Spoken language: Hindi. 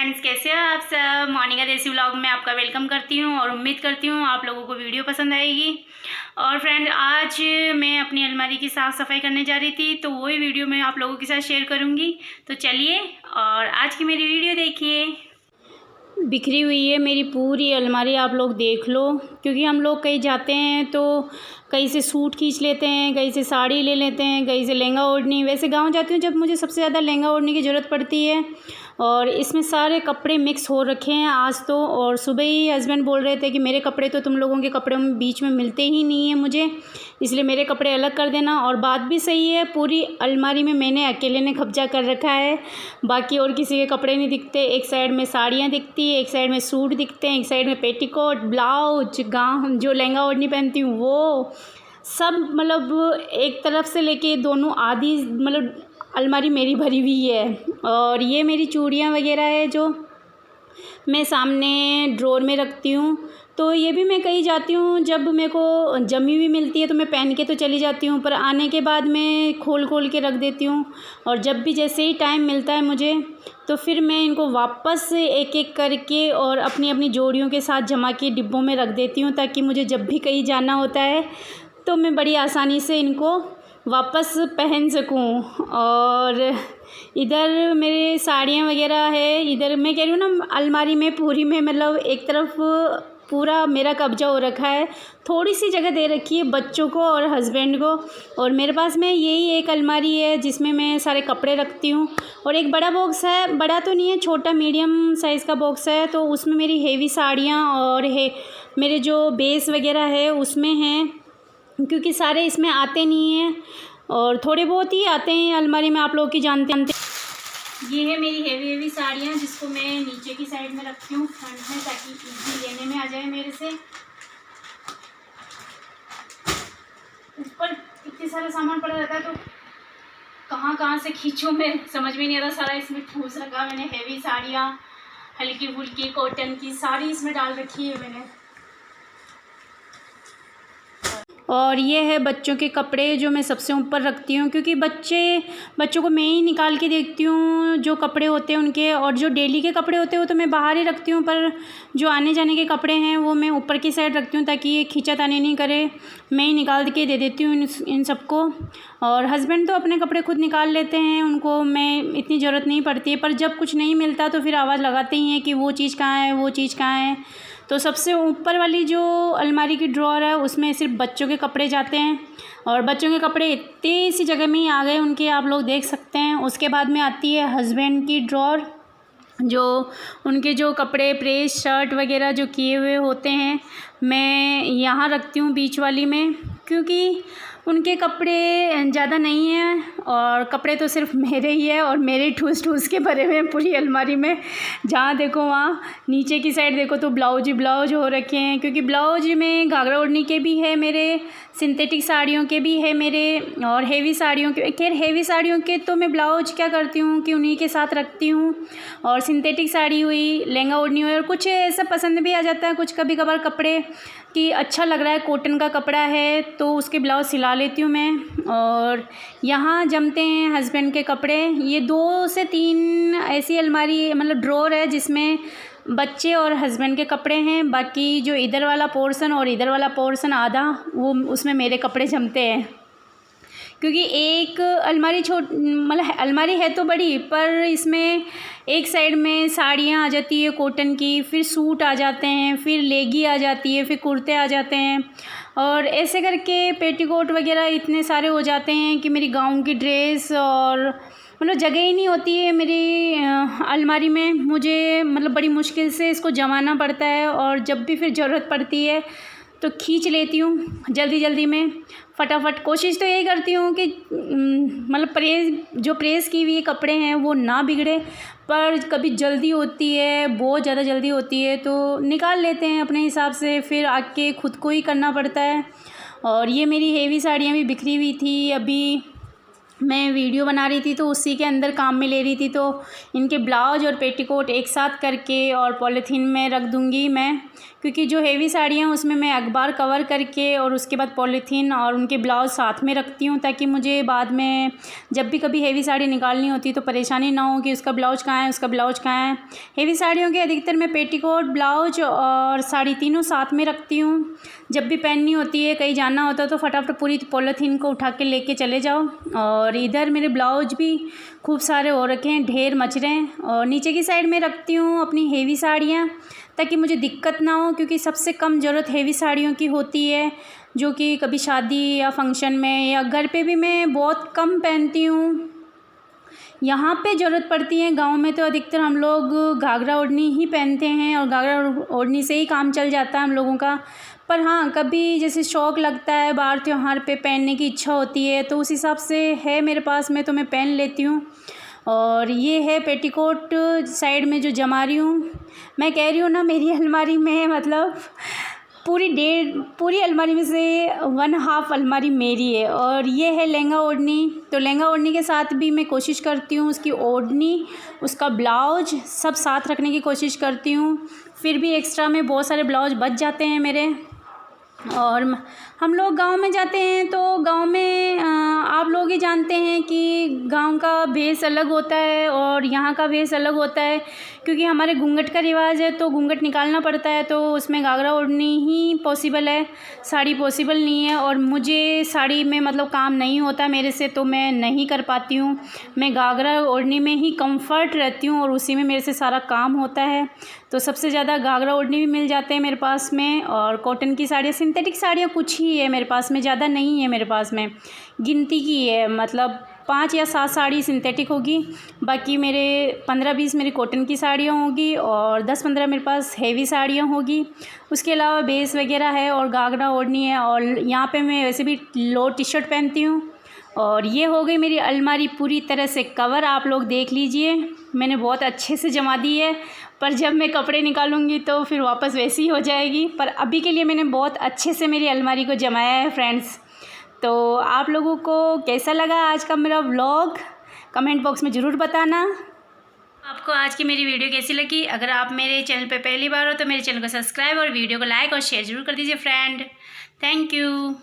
फ्रेंड्स, कैसे हो आप सब। मोनिका देसी व्लॉग में आपका वेलकम करती हूँ और उम्मीद करती हूँ आप लोगों को वीडियो पसंद आएगी। और फ्रेंड, आज मैं अपनी अलमारी की साफ़ सफाई करने जा रही थी, तो वही वीडियो मैं आप लोगों के साथ शेयर करूँगी। तो चलिए और आज की मेरी वीडियो देखिए। बिखरी हुई है मेरी पूरी अलमारी, आप लोग देख लो। क्योंकि हम लोग कहीं जाते हैं तो कहीं से सूट खींच लेते हैं, कहीं से साड़ी ले लेते हैं, कहीं से लहंगा ओढ़नी। वैसे गांव जाती हूँ जब मुझे सबसे ज़्यादा लहंगा ओढ़ने की ज़रूरत पड़ती है। और इसमें सारे कपड़े मिक्स हो रखे हैं आज तो। और सुबह ही हस्बैंड बोल रहे थे कि मेरे कपड़े तो तुम लोगों के कपड़ों में बीच में मिलते ही नहीं है मुझे, इसलिए मेरे कपड़े अलग कर देना। और बात भी सही है, पूरी अलमारी में मैंने अकेले ने कब्जा कर रखा है, बाकी और किसी के कपड़े नहीं दिखते। एक साइड में साड़ियाँ दिखती है, एक साइड में सूट दिखते हैं, एक साइड में पेटीकोट, ब्लाउज, गाउन, जो लहंगा ओढ़नी पहनती हूँ वो सब, मतलब एक तरफ से लेके दोनों आधी, मतलब अलमारी मेरी भरी हुई है। और ये मेरी चूड़ियाँ वगैरह है जो मैं सामने ड्रॉर में रखती हूँ। तो ये भी मैं कहीं जाती हूँ जब मेरे को जमी हुई मिलती है तो मैं पहन के तो चली जाती हूँ, पर आने के बाद मैं खोल खोल के रख देती हूँ। और जब भी जैसे ही टाइम मिलता है मुझे तो फिर मैं इनको वापस एक एक करके और अपनी अपनी जोड़ियों के साथ जमा के डिब्बों में रख देती हूँ, ताकि मुझे जब भी कहीं जाना होता है तो मैं बड़ी आसानी से इनको वापस पहन सकूं। और इधर मेरे साड़ियाँ वगैरह है, इधर मैं कह रही हूँ ना अलमारी में पूरी में, मतलब एक तरफ पूरा मेरा कब्जा हो रखा है। थोड़ी सी जगह दे रखी है बच्चों को और हस्बैंड को। और मेरे पास में यही एक अलमारी है जिसमें मैं सारे कपड़े रखती हूँ। और एक बड़ा बॉक्स है, बड़ा तो नहीं है, छोटा मीडियम साइज़ का बॉक्स है, तो उसमें मेरी हेवी साड़ियाँ और मेरे जो बेस वगैरह है उसमें हैं, क्योंकि सारे इसमें आते नहीं हैं और थोड़े बहुत ही आते हैं अलमारी में, आप लोग की जानते हैं। ये है मेरी हेवी साड़ियाँ जिसको मैं नीचे की साइड में रखती हूँ फ्रंट में, ताकि इजी लेने में आ जाए मेरे से। ऊपर इतने सारा सामान पड़ा रहता है तो कहाँ से खींचूँ, मैं समझ में नहीं आता। सारा इसमें ठूस रखा मैंने, हेवी साड़ियाँ हल्की फुल्की कॉटन की सारी इसमें डाल रखी है मैंने। और ये है बच्चों के कपड़े जो मैं सबसे ऊपर रखती हूँ, क्योंकि बच्चों को मैं ही निकाल के देखती हूँ जो कपड़े होते हैं उनके। और जो डेली के कपड़े होते हैं वो तो मैं बाहर ही रखती हूँ, पर जो आने जाने के कपड़े हैं वो मैं ऊपर की साइड रखती हूँ, ताकि ये खींचातानी नहीं करे। मैं ही निकाल के दे देती हूँ इन सबको। और हस्बैंड तो अपने कपड़े खुद निकाल लेते हैं, उनको मैं इतनी ज़रूरत नहीं पड़ती है। पर जब कुछ नहीं मिलता तो फिर आवाज़ लगाते ही हैं कि वो चीज़ कहाँ है, वो चीज़ कहाँ है। तो सबसे ऊपर वाली जो अलमारी की ड्रॉअर है उसमें सिर्फ बच्चों के कपड़े जाते हैं। और बच्चों के कपड़े इतनी सी जगह में ही आ गए उनके, आप लोग देख सकते हैं। उसके बाद में आती है हस्बैंड की ड्रॉअर, जो उनके जो कपड़े प्रेस शर्ट वगैरह जो किए हुए होते हैं मैं यहाँ रखती हूँ बीच वाली में, क्योंकि उनके कपड़े ज़्यादा नहीं हैं और कपड़े तो सिर्फ मेरे ही है और मेरे ठूस ठूस के भरे हुए हैं पूरी अलमारी में। जहाँ देखो वहाँ नीचे की साइड देखो तो ब्लाउज ही ब्लाउज हो रखे हैं, क्योंकि ब्लाउज में घाघरा ओढ़नी के भी है मेरे, सिंथेटिक साड़ियों के भी है मेरे, और हेवी साड़ियों के। खैर हेवी साड़ियों के तो मैं ब्लाउज क्या करती हूँ कि उन्हीं के साथ रखती हूँ। और सिंथेटिक साड़ी हुई, लहंगा ओढ़नी हुई, और कुछ ऐसा पसंद भी आ जाता है कुछ कभी कभार कपड़े कि अच्छा लग रहा है, कॉटन का कपड़ा है तो उसके ब्लाउज सिला लेती हूँ मैं। और यहाँ जमते हैं हस्बैंड के कपड़े। ये 2 से 3 ऐसी अलमारी, मतलब ड्रॉअर है जिसमें बच्चे और हस्बैंड के कपड़े हैं। बाकी जो इधर वाला पोर्शन और इधर वाला पोर्शन आधा, वो उसमें मेरे कपड़े जमते हैं। क्योंकि एक अलमारी मतलब अलमारी है तो बड़ी, पर इसमें एक साइड में साड़ियाँ आ जाती है कॉटन की, फिर सूट आ जाते हैं, फिर लेगी आ जाती है, फिर कुर्ते आ जाते हैं, और ऐसे करके पेटीकोट वगैरह इतने सारे हो जाते हैं कि मेरी गाउन की ड्रेस और मतलब जगह ही नहीं होती है मेरी अलमारी में। मुझे मतलब बड़ी मुश्किल से इसको जमाना पड़ता है, और जब भी फिर ज़रूरत पड़ती है तो खींच लेती हूँ जल्दी जल्दी में फटाफट। कोशिश तो यही करती हूँ कि मतलब प्रेस की हुई कपड़े हैं वो ना बिगड़े, पर कभी जल्दी होती है, बहुत ज़्यादा जल्दी होती है तो निकाल लेते हैं अपने हिसाब से, फिर आके खुद को ही करना पड़ता है। और ये मेरी हेवी साड़ियाँ भी बिखरी हुई थी, अभी मैं वीडियो बना रही थी तो उसी के अंदर काम में ले रही थी, तो इनके ब्लाउज और पेटीकोट एक साथ करके और पॉलीथीन में रख दूँगी मैं, क्योंकि जो हेवी साड़ियाँ उसमें मैं अखबार कवर करके और उसके बाद पॉलीथीन और उनके ब्लाउज साथ में रखती हूँ, ताकि मुझे बाद में जब भी कभी हेवी साड़ी निकालनी होती तो परेशानी ना हो कि उसका ब्लाउज कहाँ है, उसका ब्लाउज कहाँ है। हेवी साड़ियों के अधिकतर मैं पेटीकोट, ब्लाउज और साड़ी तीनों साथ में रखती हूँ। जब भी पहननी होती है, कहीं जाना होता है तो फटाफट पूरी पॉलीथीन को उठा के लेके चले जाओ। और इधर मेरे ब्लाउज भी खूब सारे हो रखे हैं, ढेर मच रहे हैं। और नीचे की साइड में रखती हूँ अपनी हेवी साड़ियाँ, ताकि मुझे दिक्कत ना हो, क्योंकि सबसे कम ज़रूरत हेवी साड़ियों की होती है, जो कि कभी शादी या फंक्शन में या घर पे भी मैं बहुत कम पहनती हूँ। यहाँ पे ज़रूरत पड़ती है, गांव में तो अधिकतर हम लोग घाघरा ओढ़नी ही पहनते हैं और घाघरा ओढ़नी से ही काम चल जाता है हम लोगों का। पर हाँ, कभी जैसे शौक़ लगता है, बाहर त्योहार पे पहनने की इच्छा होती है, तो उस हिसाब से है मेरे पास में, तो मैं पहन लेती हूँ। और ये है पेटीकोट साइड में जो जमा रही हूँ। मैं कह रही हूँ ना, मेरी अलमारी में मतलब पूरी अलमारी में से 1/2 अलमारी मेरी है। और ये है लहंगा ओढ़नी, तो लहंगा ओढ़नी के साथ भी मैं कोशिश करती हूँ उसकी ओढ़नी, उसका ब्लाउज सब साथ रखने की कोशिश करती हूँ। फिर भी एक्स्ट्रा में बहुत सारे ब्लाउज बच जाते हैं मेरे। और हम लोग गांव में जाते हैं तो गांव में आप लोग ही जानते हैं कि गांव का भेष अलग होता है और यहाँ का भेष अलग होता है, क्योंकि हमारे घूंघट का रिवाज है तो घूंघट निकालना पड़ता है, तो उसमें घाघरा ओढ़नी ही पॉसिबल है, साड़ी पॉसिबल नहीं है। और मुझे साड़ी में मतलब काम नहीं होता मेरे से, तो मैं नहीं कर पाती हूँ। मैं घाघरा ओढ़नी में ही कंफर्ट रहती हूँ और उसी में मेरे से सारा काम होता है। तो सबसे ज़्यादा घाघरा ओढ़नी भी मिल जाते हैं मेरे पास में। और कॉटन की साड़ियाँ, सिंथेटिक साड़ियाँ कुछ ही है मेरे पास में, ज़्यादा नहीं है मेरे पास में, गिनती की है, मतलब 5 या 7 साड़ी सिंथेटिक होगी, बाकी मेरे 15-20 मेरी कॉटन की साड़ियाँ होगी और 10-15 मेरे पास हेवी साड़ियाँ होगी। उसके अलावा बेस वगैरह है और घाघरा ओढ़नी है। और यहाँ पे मैं वैसे भी लो टी शर्ट पहनती हूँ। और ये हो गई मेरी अलमारी पूरी तरह से कवर, आप लोग देख लीजिए, मैंने बहुत अच्छे से जमा दी है। पर जब मैं कपड़े निकालूंगी तो फिर वापस वैसी ही हो जाएगी। पर अभी के लिए मैंने बहुत अच्छे से मेरी अलमारी को जमाया है फ्रेंड्स। तो आप लोगों को कैसा लगा आज का मेरा व्लॉग, कमेंट बॉक्स में ज़रूर बताना। आपको आज की मेरी वीडियो कैसी लगी? अगर आप मेरे चैनल पे पहली बार हो तो मेरे चैनल को सब्सक्राइब और वीडियो को लाइक और शेयर ज़रूर कर दीजिए फ्रेंड। Thank you.